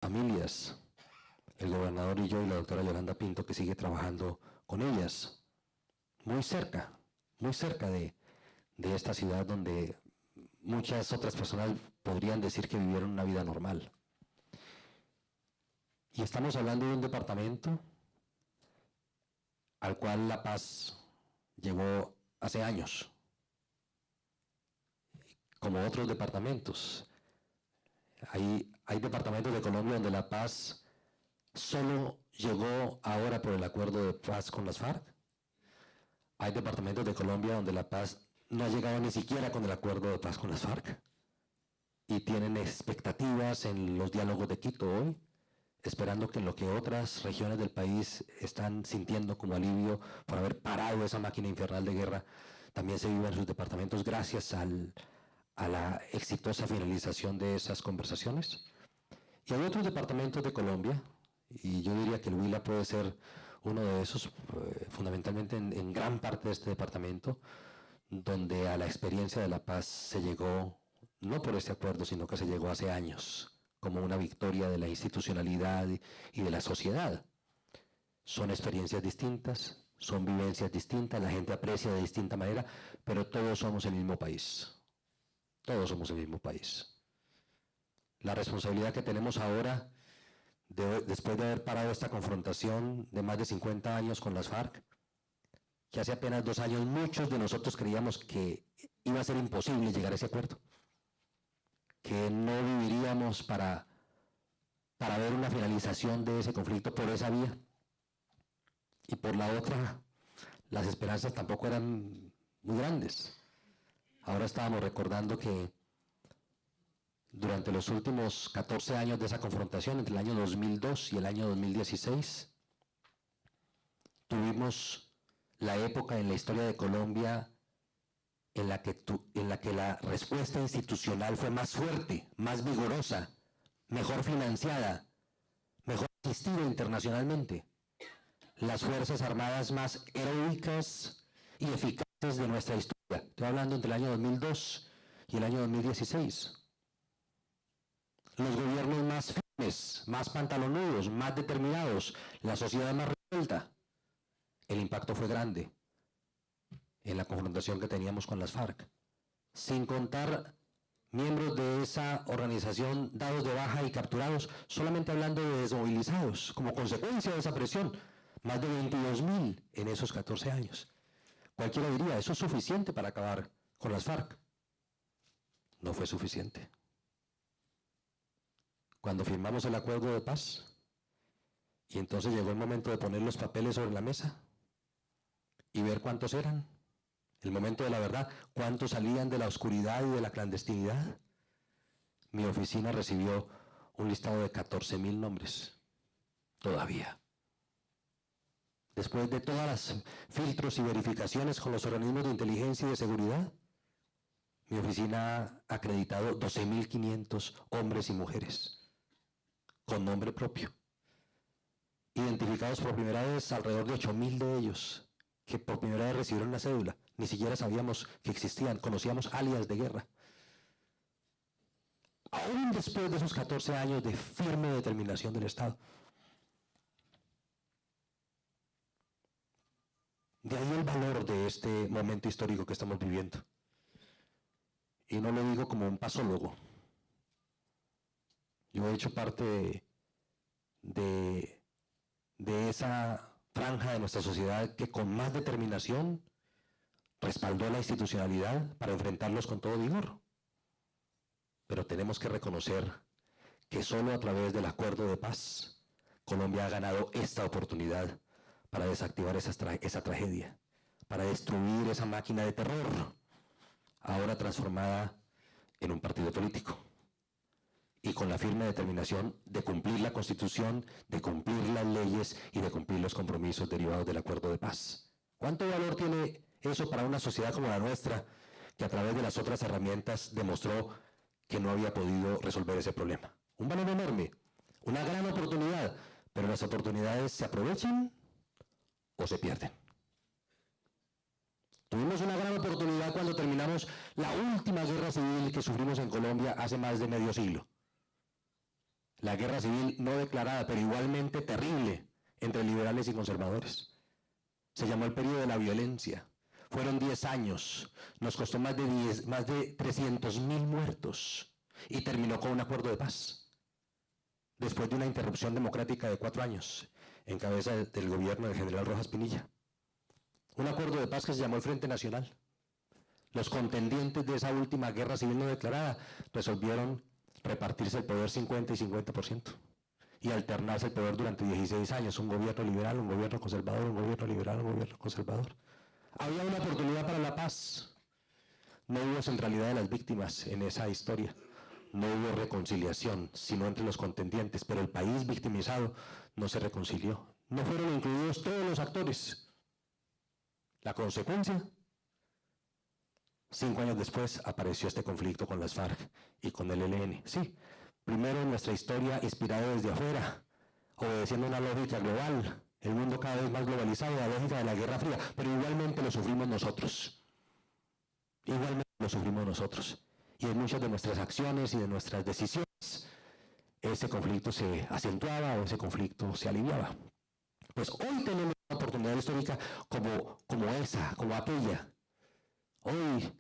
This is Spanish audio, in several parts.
familias, el gobernador y yo y la doctora Yolanda Pinto, que sigue trabajando con ellas, muy cerca de esta ciudad donde muchas otras personas podrían decir que vivieron una vida normal. Y estamos hablando de un departamento al cual La Paz llegó hace años, como otros departamentos. Hay departamentos de Colombia donde La Paz solo llegó ahora por el acuerdo de paz con las FARC. Hay departamentos de Colombia donde La Paz no ha llegado ni siquiera con el acuerdo de paz con las FARC y tienen expectativas en los diálogos de Quito hoy, esperando que en lo que otras regiones del país están sintiendo como alivio por haber parado esa máquina infernal de guerra, también se viva en sus departamentos gracias a la exitosa finalización de esas conversaciones. Y hay otros departamentos de Colombia, y yo diría que el Huila puede ser uno de esos, fundamentalmente en gran parte de este departamento, donde a la experiencia de la paz se llegó, no por este acuerdo, sino que se llegó hace años, como una victoria de la institucionalidad y de la sociedad. Son experiencias distintas, son vivencias distintas, la gente aprecia de distinta manera, pero todos somos el mismo país. Todos somos el mismo país. La responsabilidad que tenemos ahora, después de haber parado esta confrontación de más de 50 años con las FARC, que hace apenas 2 años muchos de nosotros creíamos que iba a ser imposible llegar a ese acuerdo, que no viviríamos para ver una finalización de ese conflicto por esa vía, y por la otra, las esperanzas tampoco eran muy grandes. Ahora estábamos recordando que durante los últimos 14 años de esa confrontación, entre el año 2002 y el año 2016, tuvimos la época en la historia de Colombia en la que la respuesta institucional fue más fuerte, más vigorosa, mejor financiada, mejor asistida internacionalmente. Las Fuerzas Armadas más heroicas y eficaces de nuestra historia. Estoy hablando entre el año 2002 y el año 2016. Los gobiernos más firmes, más pantalonudos, más determinados, la sociedad más revuelta. El impacto fue grande en la confrontación que teníamos con las FARC. Sin contar miembros de esa organización dados de baja y capturados, solamente hablando de desmovilizados, como consecuencia de esa presión, más de 22.000 en esos 14 años. Cualquiera diría, ¿eso es suficiente para acabar con las FARC? No fue suficiente. Cuando firmamos el acuerdo de paz, y entonces llegó el momento de poner los papeles sobre la mesa y ver cuántos eran, el momento de la verdad, cuántos salían de la oscuridad y de la clandestinidad, mi oficina recibió un listado de 14.000 nombres, todavía. Después de todas las filtros y verificaciones con los organismos de inteligencia y de seguridad, mi oficina ha acreditado 12.500 hombres y mujeres con nombre propio, identificados por primera vez alrededor de 8.000 de ellos, que por primera vez recibieron la cédula, ni siquiera sabíamos que existían, conocíamos alias de guerra. Aún después de esos 14 años de firme determinación del Estado. De ahí el valor de este momento histórico que estamos viviendo. Y no lo digo como un pasólogo. Yo he hecho parte de esa franja de nuestra sociedad que con más determinación respaldó la institucionalidad para enfrentarlos con todo vigor. Pero tenemos que reconocer que solo a través del acuerdo de paz Colombia ha ganado esta oportunidad para desactivar esa tragedia, para destruir esa máquina de terror, ahora transformada en un partido político, y con la firme determinación de cumplir la Constitución, de cumplir las leyes y de cumplir los compromisos derivados del acuerdo de paz. ¿Cuánto valor tiene eso para una sociedad como la nuestra, que a través de las otras herramientas demostró que no había podido resolver ese problema? Un valor enorme, una gran oportunidad, pero las oportunidades se aprovechan o se pierden. Tuvimos una gran oportunidad cuando terminamos la última guerra civil que sufrimos en Colombia hace más de medio siglo. la guerra civil no declarada, pero igualmente terrible, entre liberales y conservadores. Se llamó el periodo de la violencia. Fueron 10 años, nos costó más de 300.000 muertos y terminó con un acuerdo de paz. Después de una interrupción democrática de 4 años, en cabeza del gobierno del general Rojas Pinilla. Un acuerdo de paz que se llamó el Frente Nacional. Los contendientes de esa última guerra civil no declarada resolvieron repartirse el poder 50 y 50% y alternarse el poder durante 16 años, un gobierno liberal, un gobierno conservador, un gobierno liberal, un gobierno conservador. Había una oportunidad para la paz. No hubo centralidad de las víctimas en esa historia. No hubo reconciliación, sino entre los contendientes, pero el país victimizado no se reconcilió. No fueron incluidos todos los actores. La consecuencia, 5 años después apareció este conflicto con las FARC y con el ELN. Sí, primero en nuestra historia inspirada desde afuera, obedeciendo una lógica global, el mundo cada vez más globalizado, la lógica de la Guerra Fría, pero igualmente lo sufrimos nosotros. Igualmente lo sufrimos nosotros. Y en muchas de nuestras acciones y de nuestras decisiones, ese conflicto se acentuaba o ese conflicto se aliviaba. Pues hoy tenemos una oportunidad histórica como esa, como aquella. Hoy,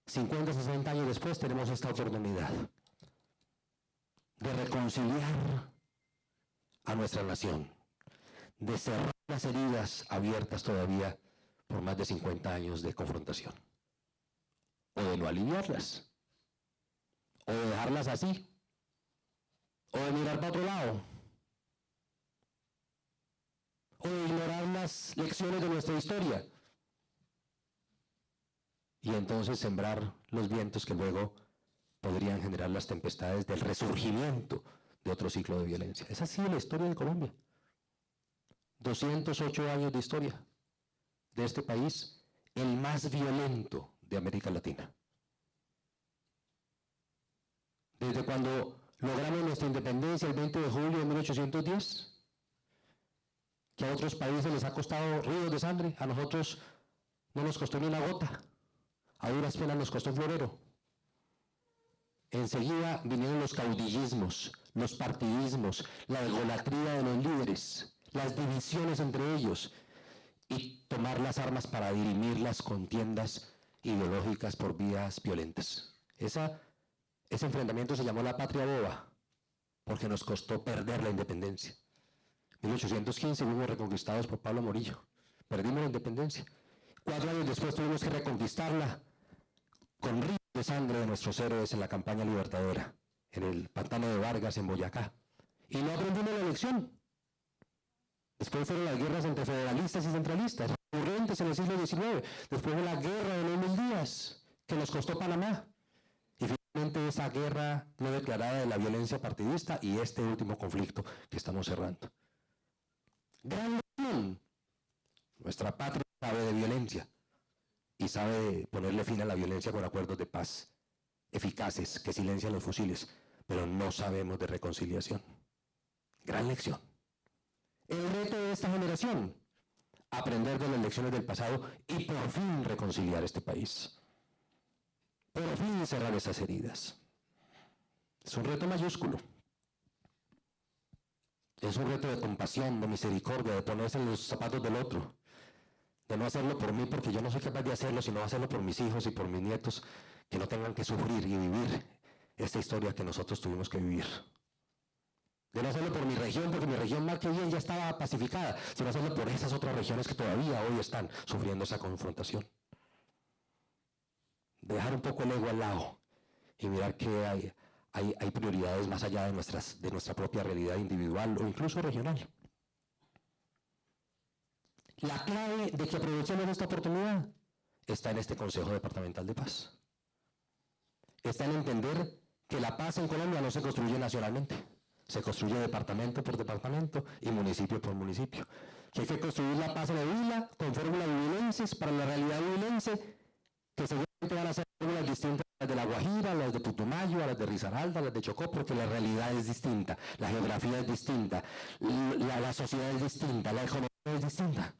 50, 60 años después, tenemos esta oportunidad de reconciliar a nuestra nación, de cerrar las heridas abiertas todavía por más de 50 años de confrontación, o de no aliviarlas, o de dejarlas así, o de mirar para otro lado, o de ignorar las lecciones de nuestra historia, y entonces sembrar los vientos que luego podrían generar las tempestades del resurgimiento de otro ciclo de violencia. Es así la historia de Colombia. 208 años de historia de este país, el más violento de América Latina. Desde cuando logramos nuestra independencia el 20 de julio de 1810, que a otros países les ha costado ríos de sangre, a nosotros no nos costó ni una gota, a duras penas nos costó un florero. Enseguida vinieron los caudillismos, los partidismos, la egolatría de los líderes, las divisiones entre ellos y tomar las armas para dirimir las contiendas ideológicas por vías violentas. Ese enfrentamiento se llamó la patria boba, porque nos costó perder la independencia. En 1815 fuimos reconquistados por Pablo Morillo. Perdimos la independencia. 4 años después tuvimos que reconquistarla con ríos de sangre de nuestros héroes en la campaña libertadora, en el pantano de Vargas, en Boyacá. Y no aprendimos la lección. Después fueron las guerras entre federalistas y centralistas, recurrentes en el siglo XIX. Después de la guerra de los 1000 días, que nos costó Panamá. Y finalmente esa guerra no declarada de la violencia partidista y este último conflicto que estamos cerrando. Gran lección. Nuestra patria sabe de violencia y sabe ponerle fin a la violencia con acuerdos de paz eficaces que silencian los fusiles, pero no sabemos de reconciliación. Gran lección. El reto de esta generación, aprender de las lecciones del pasado y por fin reconciliar este país. Por fin cerrar esas heridas. Es un reto mayúsculo. Es un reto de compasión, de misericordia, de ponerse en los zapatos del otro. De no hacerlo por mí porque yo no soy capaz de hacerlo, sino hacerlo por mis hijos y por mis nietos, que no tengan que sufrir y vivir esta historia que nosotros tuvimos que vivir. De no hacerlo por mi región, porque mi región más que bien ya estaba pacificada, sino hacerlo por esas otras regiones que todavía hoy están sufriendo esa confrontación. Dejar un poco el ego al lado y mirar que hay prioridades más allá de nuestra propia realidad individual o incluso regional. La clave de que aprovechemos esta oportunidad está en este Consejo Departamental de Paz. Está en entender que la paz en Colombia no se construye nacionalmente, se construye departamento por departamento y municipio por municipio. Que hay que construir la paz en el Huila con fórmulas huilenses para la realidad huilense, que seguramente van a ser fórmulas distintas a las de La Guajira, a las de Putumayo, a las de Risaralda, a las de Chocó, porque la realidad es distinta, la geografía es distinta, la sociedad es distinta, la economía es distinta.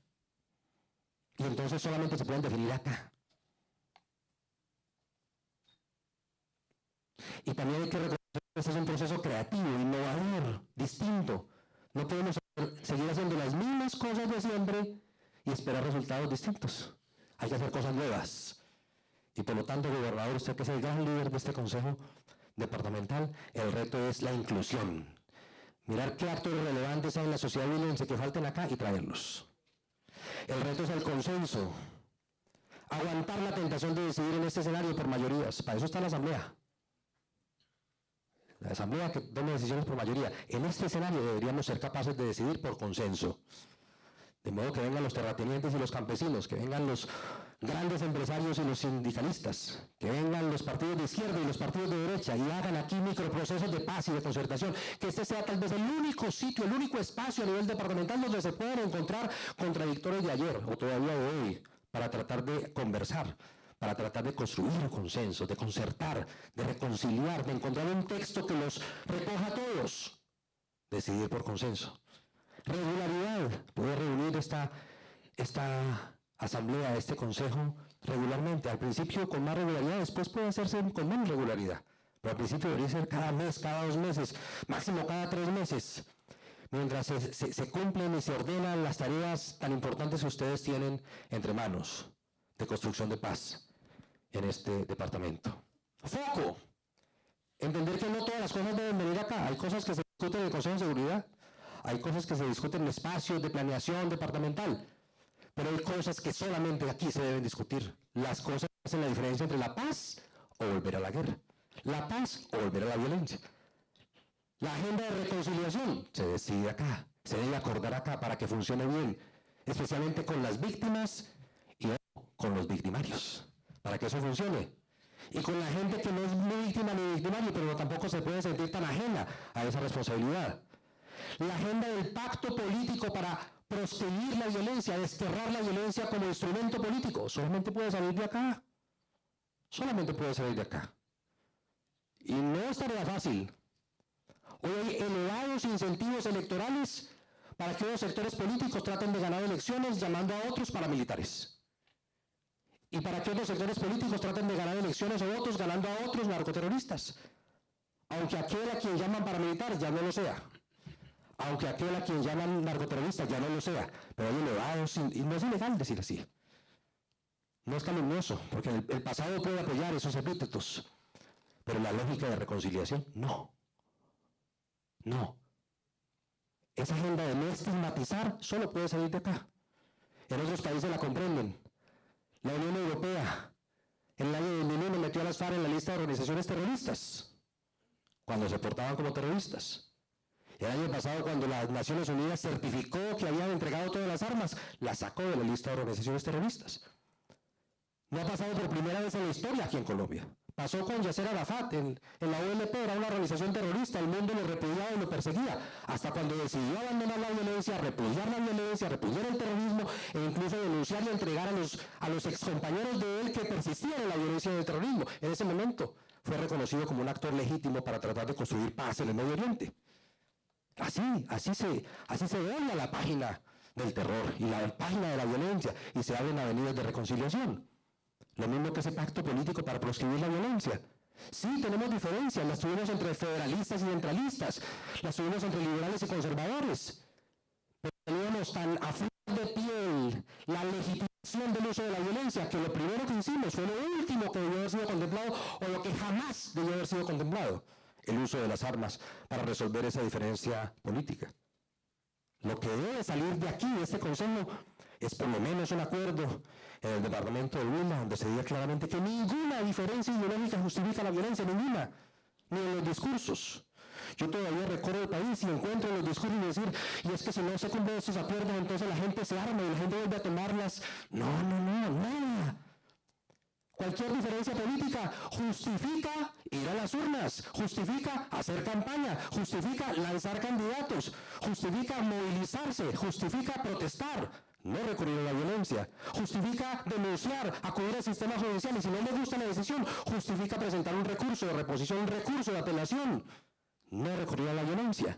Y entonces solamente se pueden definir acá. Y también hay que reconocer Este es un proceso creativo, innovador, distinto. No podemos seguir haciendo las mismas cosas de siempre y esperar resultados distintos. Hay que hacer cosas nuevas. Y por lo tanto, gobernador, usted que es el gran líder de este consejo departamental, el reto es la inclusión. Mirar qué actores relevantes hay en la sociedad vilense que falten acá y traerlos. El reto es el consenso. Aguantar la tentación de decidir en este escenario por mayorías. Para eso está la Asamblea. La Asamblea que tome decisiones por mayoría. En este escenario deberíamos ser capaces de decidir por consenso. De modo que vengan los terratenientes y los campesinos, que vengan los grandes empresarios y los sindicalistas, que vengan los partidos de izquierda y los partidos de derecha y hagan aquí microprocesos de paz y de concertación. Que este sea tal vez el único sitio, el único espacio a nivel departamental donde se puedan encontrar contradictores de ayer o todavía de hoy para tratar de conversar, para tratar de construir consensos, de concertar, de reconciliar, de encontrar un texto que los recoja a todos. Decidir por consenso. Regularidad, poder reunir esta asamblea, este consejo regularmente. Al principio con más regularidad, después puede hacerse con menos regularidad. Pero al principio debería ser cada mes, cada 2 meses, máximo cada 3 meses. Mientras se cumplen y se ordenan las tareas tan importantes que ustedes tienen entre manos de construcción de paz en este departamento. Foco. Entender que no todas las cosas deben venir acá. Hay cosas que se discuten en el Consejo de Seguridad. Hay cosas que se discuten en espacios de planeación departamental. Pero hay cosas que solamente aquí se deben discutir. Las cosas que hacen la diferencia entre la paz o volver a la guerra. La paz o volver a la violencia. La agenda de reconciliación se decide acá. Se debe acordar acá para que funcione bien. Especialmente con las víctimas y con los victimarios. Para que eso funcione. Y con la gente que no es ni víctima ni victimario, pero tampoco se puede sentir tan ajena a esa responsabilidad. La agenda del pacto político para proscribir la violencia, desterrar la violencia como instrumento político, solamente puede salir de acá. Solamente puede salir de acá. Y no es tarea fácil. Hoy hay elevados incentivos electorales para que los sectores políticos traten de ganar elecciones llamando a otros paramilitares. Y para que los sectores políticos traten de ganar elecciones o votos ganando a otros narcoterroristas. Aunque aquel a quien llaman paramilitar ya no lo sea. Aunque aquel a quien llaman narcoterrorista ya no lo sea. Pero hay elevados, y no es ilegal decir así. No es calumnioso, porque el pasado puede apoyar esos epítetos. Pero la lógica de reconciliación, no. No. Esa agenda de no estigmatizar solo puede salir de acá. En otros países la comprenden. La Unión Europea, en el año 2001, metió a las FARC en la lista de organizaciones terroristas, cuando se portaban como terroristas. El año pasado, cuando las Naciones Unidas certificó que habían entregado todas las armas, las sacó de la lista de organizaciones terroristas. No ha pasado por primera vez en la historia aquí en Colombia. Pasó con Yasser Arafat en la OLP, era una organización terrorista, el mundo lo repudiaba y lo perseguía, hasta cuando decidió abandonar la violencia, repudiar el terrorismo e incluso denunciar y entregar a los excompañeros de él que persistían en la violencia del terrorismo. En ese momento fue reconocido como un actor legítimo para tratar de construir paz en el Medio Oriente. Así se dobla la página del terror y la página de la violencia y se abren avenidas de reconciliación. Lo mismo que ese pacto político para proscribir la violencia. Sí, tenemos diferencias, las tuvimos entre federalistas y centralistas, las tuvimos entre liberales y conservadores, pero teníamos tan a flor de piel la legitimación del uso de la violencia que lo primero que hicimos fue lo último que debió haber sido contemplado o lo que jamás debió haber sido contemplado, el uso de las armas para resolver esa diferencia política. Lo que debe salir de aquí, de este consejo, es por lo menos un acuerdo en el departamento del Huila, donde se diga claramente que ninguna diferencia ideológica justifica la violencia, ninguna, ni en los discursos. Yo todavía recorro el país y encuentro en los discursos decir, y es que si no se cumplen estos acuerdos, entonces la gente se arma y la gente vuelve a tomarlas. No, nada. Cualquier diferencia política justifica ir a las urnas, justifica hacer campaña, justifica lanzar candidatos, justifica movilizarse, justifica protestar. No recurrir a la violencia, justifica denunciar, acudir al sistema judicial y si no le gusta la decisión, justifica presentar un recurso de reposición, un recurso de apelación, no recurrir a la violencia.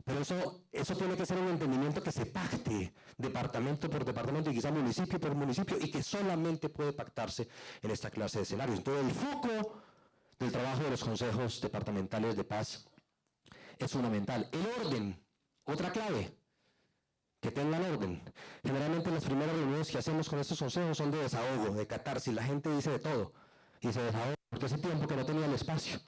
Pero eso tiene que ser un entendimiento que se pacte departamento por departamento y quizá municipio por municipio y que solamente puede pactarse en esta clase de escenarios. Entonces el foco del trabajo de los consejos departamentales de paz es fundamental. El orden, otra clave, que tengan orden. Generalmente las primeras reuniones que hacemos con estos consejos son de desahogo, de catarsis. La gente dice de todo y se desahoga porque hace tiempo que no tenía el espacio.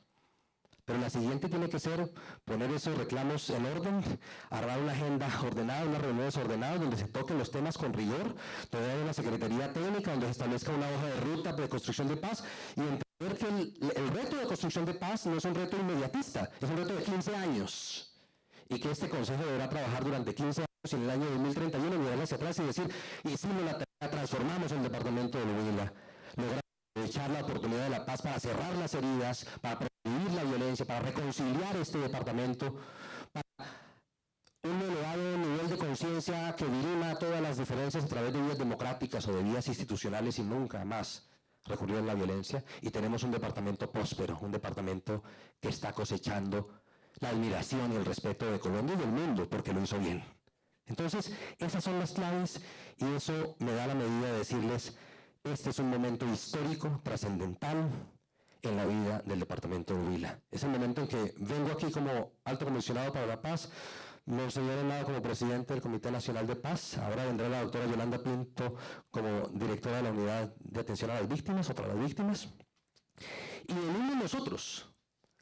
Pero la siguiente tiene que ser poner esos reclamos en orden, armar una agenda ordenada, unas reuniones ordenadas donde se toquen los temas con rigor, donde haya una secretaría técnica, donde se establezca una hoja de ruta de construcción de paz y entender que el reto de construcción de paz no es un reto inmediatista, es un reto de 15 años y que este consejo deberá trabajar durante 15 años y en el año 2031 mirar hacia atrás y decir, hicimos la tarea, transformamos el departamento de Huila, logramos aprovechar la oportunidad de la paz para cerrar las heridas, para prevenir la violencia, para reconciliar este departamento, para un elevado nivel de conciencia que dirima todas las diferencias a través de vías democráticas o de vías institucionales y nunca más recurrir a la violencia. Y tenemos un departamento próspero, un departamento que está cosechando la admiración y el respeto de Colombia y del mundo porque lo hizo bien. Entonces, esas son las claves y eso me da la medida de decirles, este es un momento histórico, trascendental en la vida del departamento de Huila. Es el momento en que vengo aquí como alto comisionado para la paz, Monseñor Henao como presidente del Comité Nacional de Paz, ahora vendrá la doctora Yolanda Pinto como directora de la Unidad de Atención a las Víctimas, o para las víctimas, y venimos nosotros,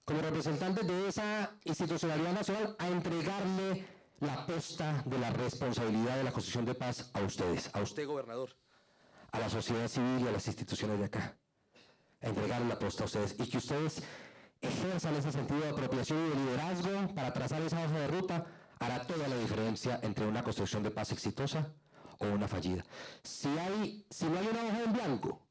como representantes de esa institucionalidad nacional, a entregarle la posta de la responsabilidad de la construcción de paz a ustedes, a usted, gobernador, a la sociedad civil y a las instituciones de acá, a entregarle la posta a ustedes y que ustedes ejerzan ese sentido de apropiación y de liderazgo para trazar esa hoja de ruta, hará toda la diferencia entre una construcción de paz exitosa o una fallida. Si no hay una hoja en blanco,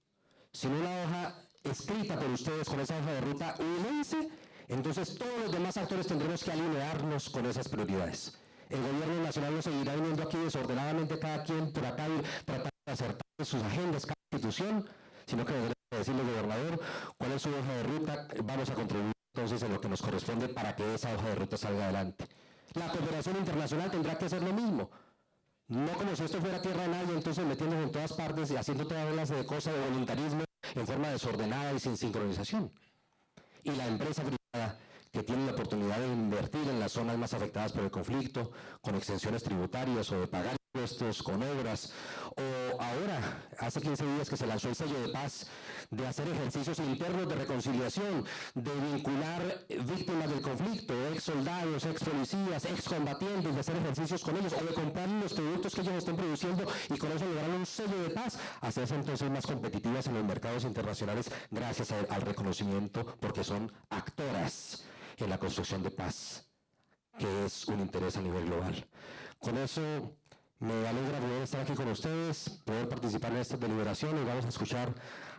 sino una hoja escrita por ustedes con esa hoja de ruta huilense, entonces todos los demás actores tendremos que alinearnos con esas prioridades. El gobierno nacional no seguirá viniendo aquí desordenadamente cada quien por acá y tratar de acertar sus agendas, cada institución, sino que deberemos decirle, gobernador, cuál es su hoja de ruta, vamos a contribuir entonces en lo que nos corresponde para que esa hoja de ruta salga adelante. La cooperación internacional tendrá que hacer lo mismo. No como si esto fuera tierra de nadie, entonces metiéndose en todas partes y haciendo todas las de cosas de voluntarismo en forma desordenada y sin sincronización. Y la empresa privada que tiene la oportunidad de invertir en las zonas más afectadas por el conflicto, con exenciones tributarias o de pagar impuestos con obras, o ahora, hace 15 días que se lanzó el sello de paz, de hacer ejercicios internos de reconciliación, de vincular víctimas del conflicto, ex soldados, ex policías, ex combatientes, de hacer ejercicios con ellos, o de comprar los productos que ellos estén produciendo y con eso lograr un sello de paz, hacerse entonces más competitivas en los mercados internacionales gracias al reconocimiento, porque son actoras en la construcción de paz, que es un interés a nivel global. Con eso me alegra poder estar aquí con ustedes, poder participar en esta deliberación y vamos a escuchar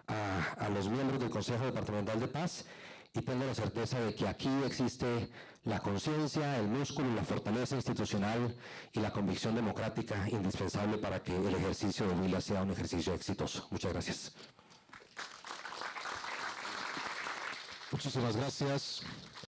a los miembros del Consejo Departamental de Paz y tengo la certeza de que aquí existe la conciencia, el músculo, la fortaleza institucional y la convicción democrática indispensable para que el ejercicio de Huila sea un ejercicio exitoso. Muchas gracias. Muchísimas gracias.